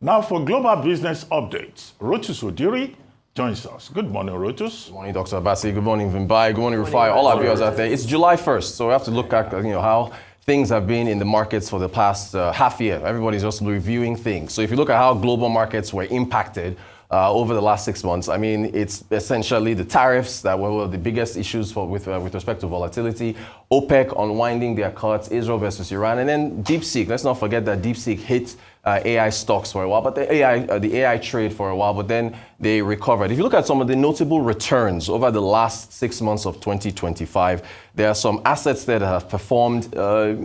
Now for global business updates, Rotus Oddiri joins us. Good morning, Rotus. Good morning, Dr. Abasi. Good morning, Vimbai. Good morning, Rufai. All our viewers out there. It's July 1st, so we have to look at how things have been in the markets for the past half year. Everybody's just reviewing things. So if you look at how global markets were impacted over the last 6 months, I mean, it's essentially the tariffs that were the biggest issues with respect to volatility, OPEC unwinding their cuts, Israel versus Iran, and then DeepSeek. Let's not forget that DeepSeek hit AI stocks for a while, but the AI trade for a while, but then they recovered. If you look at some of the notable returns over the last 6 months of 2025, there are some assets that have performed, a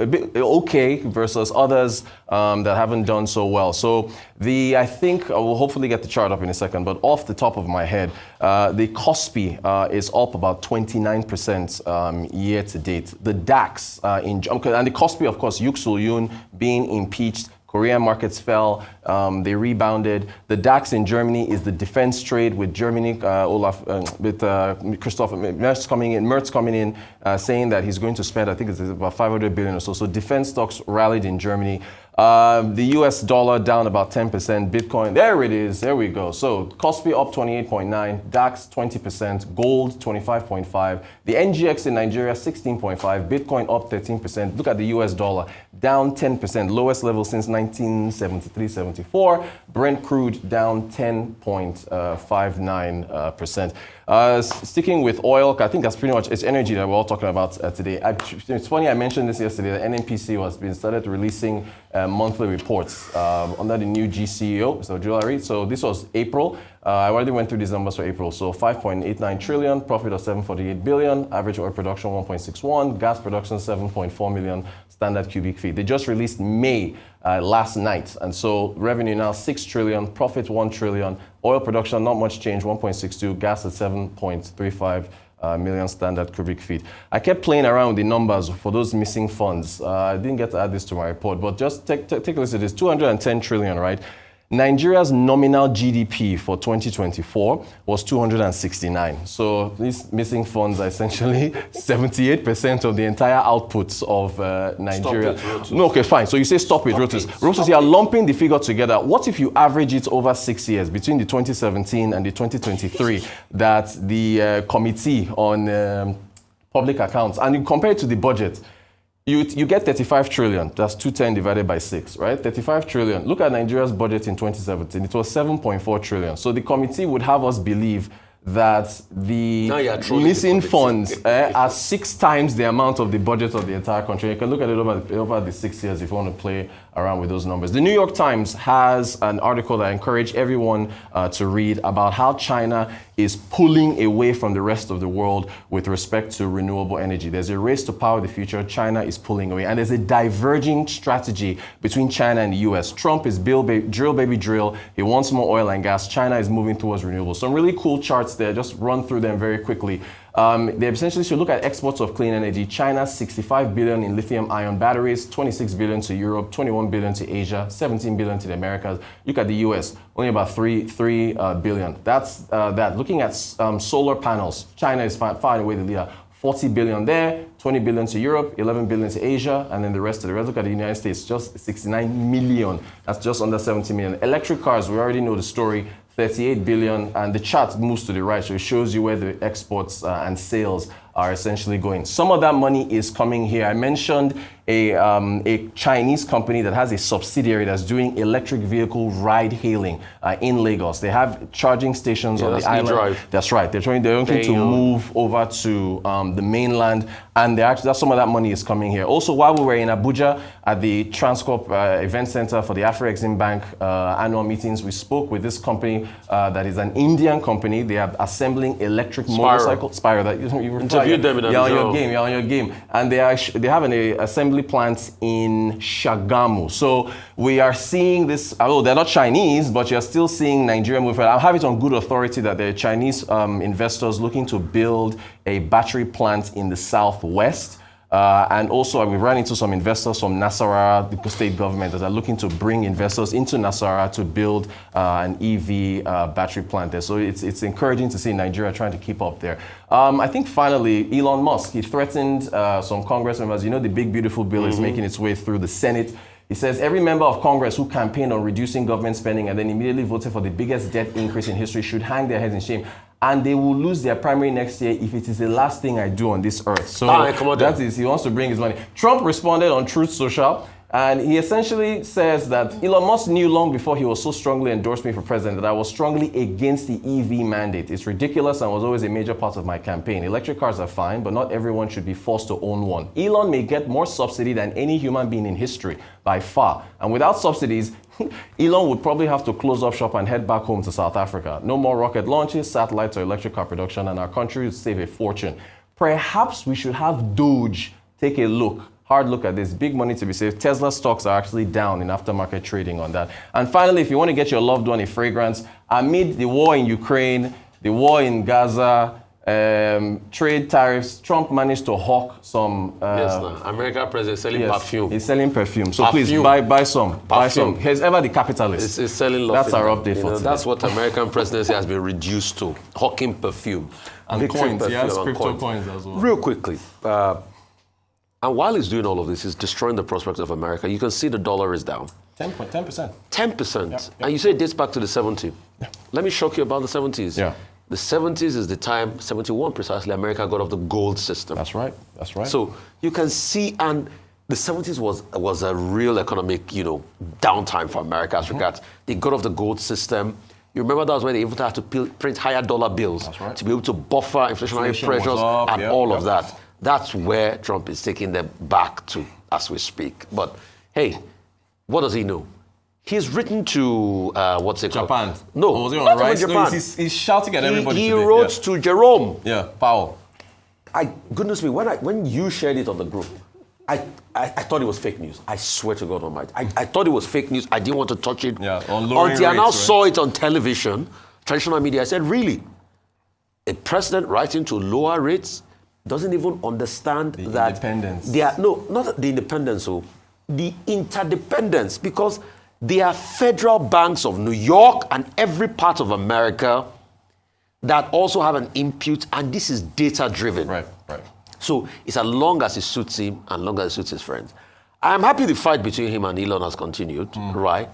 bit okay versus others that haven't done so well. So I think I will hopefully get the chart up in a second, but off the top of my head, the KOSPI is up about 29% year to date. The DAX and the KOSPI, of course, Yuk Sul-Yun being impeached. Korean markets fell, they rebounded. The DAX in Germany is the defense trade with Germany, Christoph Merz coming in, saying that he's going to spend, I think it's about 500 billion or so. So defense stocks rallied in Germany. The US dollar down about 10%, Bitcoin, there it is, there we go. So KOSPI up 28.9, DAX 20%, gold 25.5, the NGX in Nigeria 16.5, Bitcoin up 13%. Look at the US dollar, down 10%, lowest level since 1973-74. Brent crude down 10.59%. Sticking with oil, I think that's pretty much, it's energy that we're all talking about today. It's funny, I mentioned this yesterday, the NNPC has been started releasing monthly reports under the new GCEO, so July. So this was April. I already went through these numbers for April. So 5.89 trillion, profit of 748 billion, average oil production 1.61, gas production 7.4 million standard cubic feet. They just released May last night. And so revenue now 6 trillion, profit 1 trillion, oil production not much change, 1.62, gas at 7.35 million standard cubic feet. I kept playing around with the numbers for those missing funds. I didn't get to add this to my report, but just take a listen at this, 210 trillion, right? Nigeria's nominal GDP for 2024 was 269. So these missing funds are essentially 78% of the entire outputs of Nigeria. Stop it, Rotus. No, okay, fine. So you say stop it, Rotus. Rotus, you are lumping the figure together. What if you average it over 6 years, between the 2017 and the 2023, that the Committee on Public Accounts, and you compare it to the budget? You get 35 trillion, that's 210 divided by 6, right? 35 trillion. Look at Nigeria's budget in 2017. It was 7.4 trillion. So the committee would have us believe that the missing funds are 6 times the amount of the budget of the entire country. You can look at it over the 6 years if you want to play around with those numbers. The New York Times has an article that I encourage everyone to read about how China is pulling away from the rest of the world with respect to renewable energy. There's a race to power the future. China is pulling away. And there's a diverging strategy between China and the US. Trump is drill, baby, drill. He wants more oil and gas. China is moving towards renewables. Some really cool charts there. Just run through them very quickly. They essentially should look at exports of clean energy. China, 65 billion in lithium-ion batteries, 26 billion to Europe, 21 billion to Asia, 17 billion to the Americas. Look at the US, only about 3 billion. That's that. Looking at solar panels, China is far and away the leader. 40 billion there, 20 billion to Europe, 11 billion to Asia, and then the rest of the rest. Look at the United States, just 69 million. That's just under 70 million. Electric cars, we already know the story. 38 billion, and the chart moves to the right, so it shows you where the exports and sales are essentially going. Some of that money is coming here. I mentioned a Chinese company that has a subsidiary that's doing electric vehicle ride hailing in Lagos. They have charging stations on the island. Drive. That's right. They're trying to move over to the mainland, and that's some of that money is coming here. Also, while we were in Abuja at the Transcorp Event Center for the Afro-Exim Bank annual meetings, we spoke with this company that is an Indian company. They are assembling electric motorcycles. Spyro, that you interviewed them in Abuja. You're on your game. And they have an assembly plant in Shagamu. So we are seeing this, although they're not Chinese, but you're still seeing Nigeria move forward. I have it on good authority that there are Chinese investors looking to build a battery plant in the southwest. And also, we ran into some investors from Nasarawa, the state government, that are looking to bring investors into Nasarawa to build an EV battery plant there. So it's encouraging to see Nigeria trying to keep up there. I think finally, Elon Musk, he threatened some Congress members. You know, the big, beautiful bill is making its way through the Senate. He says every member of Congress who campaigned on reducing government spending and then immediately voted for the biggest debt increase in history should hang their heads in shame. And they will lose their primary next year if it is the last thing I do on this earth. So that is, he wants to bring his money. Trump responded on Truth Social, and he essentially says that Elon Musk knew long before he was so strongly endorsed me for president that I was strongly against the EV mandate. It's ridiculous and was always a major part of my campaign. Electric cars are fine, but not everyone should be forced to own one. Elon may get more subsidy than any human being in history, by far. And without subsidies, Elon would probably have to close up shop and head back home to South Africa. No more rocket launches, satellites, or electric car production, and our country would save a fortune. Perhaps we should have Doge take a hard look at this. Big money to be saved. Tesla stocks are actually down in aftermarket trading on that. And finally, if you want to get your loved one a fragrance, amid the war in Ukraine, the war in Gaza, trade tariffs, Trump managed to hawk some... American president selling perfume. He's selling perfume. So please, buy some. Buy some. He's ever the capitalist. It's selling love. That's our update for today. That's what American presidency has been reduced to. Hawking perfume. And coins. He has crypto coins as well. Real quickly. And while he's doing all of this, he's destroying the prospects of America. You can see the dollar is down. 10%. 10%. Yep. And you say it dates back to the 70s. Yeah. Let me shock you about the 70s. Yeah. The 70s is the time, 71 precisely, America got off the gold system. That's right. So you can see, and the 70s was a real economic, downtime for America as regards. They got off the gold system. You remember that was when they even had to print higher dollar bills to be able to buffer inflationary pressures and all of that. That's where Trump is taking them back to as we speak. But hey, what does he know? He's written to, what's it called? Japan. No, was he on not Rice? Japan. No, he's shouting at everybody He today. wrote to Jerome. Yeah, Powell. Goodness me, when you shared it on the group, I thought it was fake news. I swear to God Almighty. I thought it was fake news. I didn't want to touch it. Yeah, until I now saw it on television, traditional media. I said, really? A president writing to lower rates doesn't even understand that independence. No, not the independence, the interdependence, because there are federal banks of New York and every part of America that also have an input, and this is data driven. Right. So it's as long as it suits him and long as it suits his friends. I'm happy the fight between him and Elon has continued, right?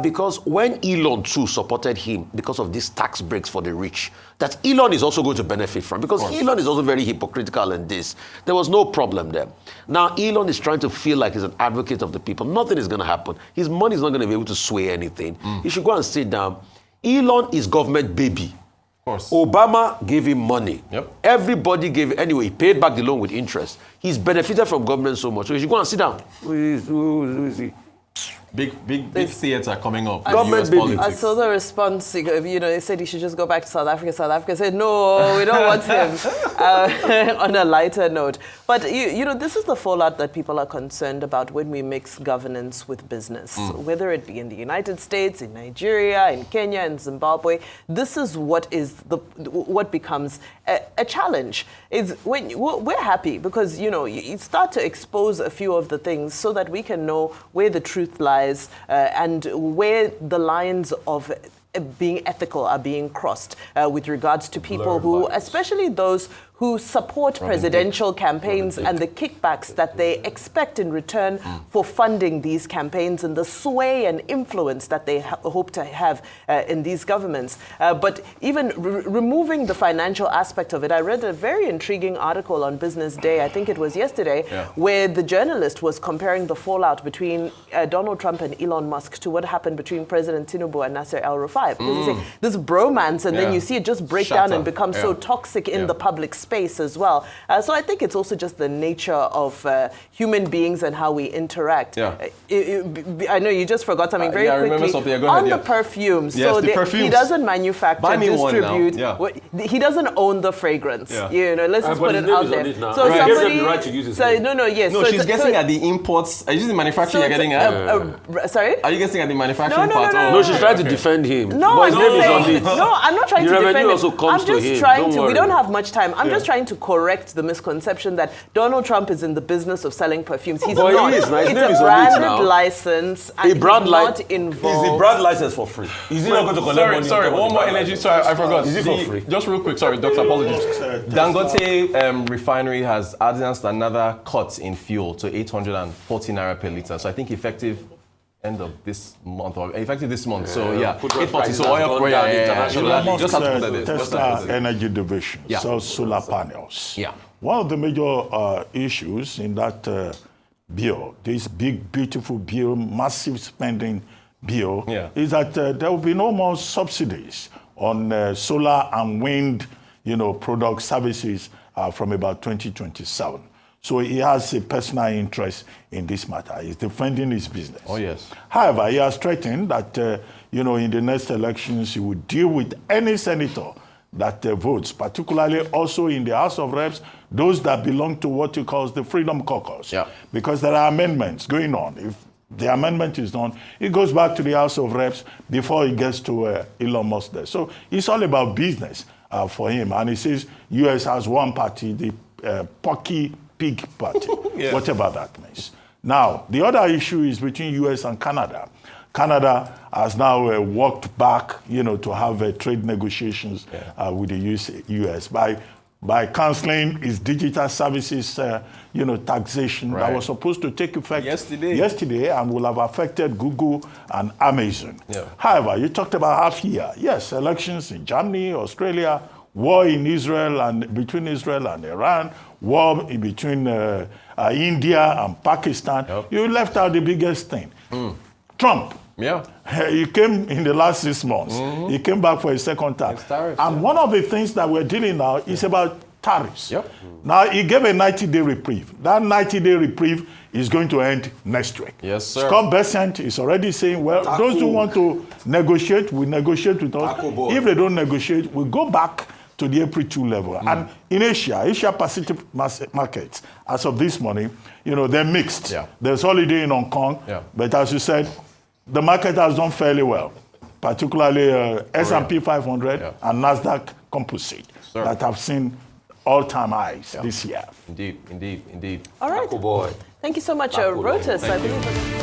Because when Elon too supported him because of these tax breaks for the rich, that Elon is also going to benefit from, because Elon is also very hypocritical in this. There was no problem there. Now Elon is trying to feel like he's an advocate of the people. Nothing is going to happen. His money is not going to be able to sway anything. He should go and sit down. Elon is government baby. Of course. Obama gave him money. Yep. Everybody gave, anyway, he paid back the loan with interest. He's benefited from government so much. So he should go and sit down. Who is he? Big theater coming up. Government US baby. politics. I saw the response. They said he should just go back to South Africa. South Africa said, no, we don't want him. On a lighter note. But, this is the fallout that people are concerned about when we mix governance with business. Whether it be in the United States, in Nigeria, in Kenya, in Zimbabwe. This is what becomes a challenge. Is when we're happy because, you start to expose a few of the things so that we can know where the truth lies and where the lines of being ethical are being crossed with regards to people who, especially those who support presidential campaigns and the kickbacks that they expect in return for funding these campaigns and the sway and influence that they hope to have in these governments. But even removing the financial aspect of it, I read a very intriguing article on Business Day, I think it was yesterday, where the journalist was comparing the fallout between Donald Trump and Elon Musk to what happened between President Tinubu and Nasser El-Rufai. Because you say this bromance, and then you see it just break down and become so toxic in the public space as well. So I think it's also just the nature of human beings and how we interact. I know you just forgot something very quickly. On the perfumes. Yes, so the perfumes. He doesn't manufacture, distribute. He doesn't own the fragrance. Let's just put it out there. So somebody the right to use his name. No, she's guessing at the imports. Are you using the manufacturing you're getting at? Sorry? Are you guessing at the manufacturing part? No, she's trying to defend him. No, I'm not trying to defend him. Also comes I'm just to him. trying to. We don't have much time. I'm just just trying to correct the misconception that Donald Trump is in the business of selling perfumes. He's But he not. is now. His It's name is a on it branded now. license, and brand he's not involved. Is the brand license for free? Is he not going to collect money? Sorry, one more energy. Sorry, I forgot. Is it for free? Just real quick, sorry, Doctor, apologies. Dangote refinery has announced another cut in fuel to 840 naira per litre. So I think effective end of this month, or effective this month. So yeah, Petrol 840. prices So has oil, gone down internationally. just have to put that there. Just have to Tesla put that there. Energy Division Yeah. sells solar panels. Yeah. One of the major issues in that bill, this big, beautiful bill, massive spending bill, Yeah. is that there will be no more subsidies on solar and wind, product services from about 2027. So he has a personal interest in this matter. He's defending his business. Oh, yes. However, he has threatened that, in the next elections, he would deal with any senator that votes, particularly also in the House of Reps, those that belong to what he calls the Freedom Caucus. Yeah. Because there are amendments going on. If the amendment is done, it goes back to the House of Reps before it gets to Elon Musk there. So it's all about business for him. And he says U.S. has one party, the Porky Pig Party, Yeah. whatever that means. Now, the other issue is between U.S. and Canada. Canada has now walked back, to have trade negotiations with the U.S. by canceling its digital services, taxation that Right. was supposed to take effect Yesterday. and will have affected Google and Amazon. Yeah. However, you talked about half year. Yes, elections in Germany, Australia, war in Israel and between Israel and Iran, war in between India and Pakistan. Yep. You left out the biggest thing. Trump. Yeah. He came in the last 6 months. He came back for a second time. It's tariffs, And yeah. one of the things that we're dealing now is about tariffs. Yep. Now, he gave a 90-day reprieve. That 90-day reprieve is going to end next week. Yes, sir. Scott Bessent is already saying, well, those who want to negotiate, will negotiate with us. Taco boy. If they don't negotiate, we'll go back to the April 2 level. And in Asia Pacific markets, as of this morning, they're mixed. Yeah. There's holiday in Hong Kong, Yeah. but as you said, the market has done fairly well, particularly S&P 500 Yeah. and NASDAQ Composite Sir. that have seen all-time highs this year. Indeed. All right. Taco boy. Thank you so much, Taco boy. Rotus. I believe.